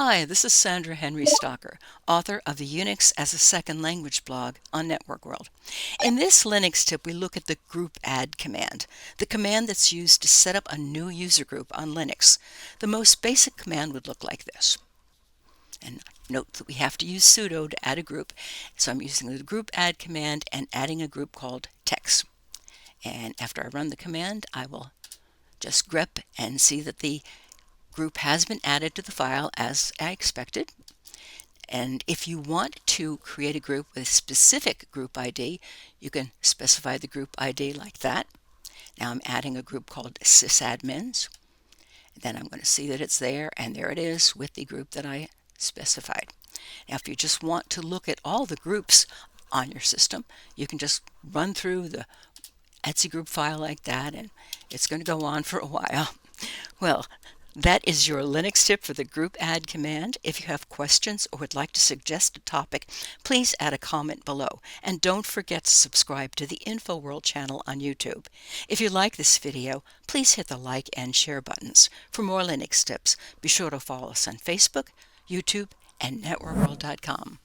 Hi, this is Sandra Henry Stocker, author of the Unix as a Second Language blog on Network World. In this Linux tip, we look at the groupadd command, the command that's used to set up a new user group on Linux. The most basic command would look like this. And note that we have to use sudo to add a group, so I'm using the groupadd command and adding a group called text. And after I run the command, I will just grep and see that the group has been added to the file as I expected. And if you want to create a group with a specific group ID, you can specify the group ID like that. Now I'm adding a group called sysadmins. Then I'm going to see that it's there, and there it is with the group that I specified. Now if you just want to look at all the groups on your system, you can just run through the Etsy group file like that, and it's going to go on for a while. Well, that is your Linux tip for the groupadd command. If you have questions or would like to suggest a topic, please add a comment below. And don't forget to subscribe to the InfoWorld channel on YouTube. If you like this video, please hit the like and share buttons. For more Linux tips, be sure to follow us on Facebook, YouTube, and networkworld.com.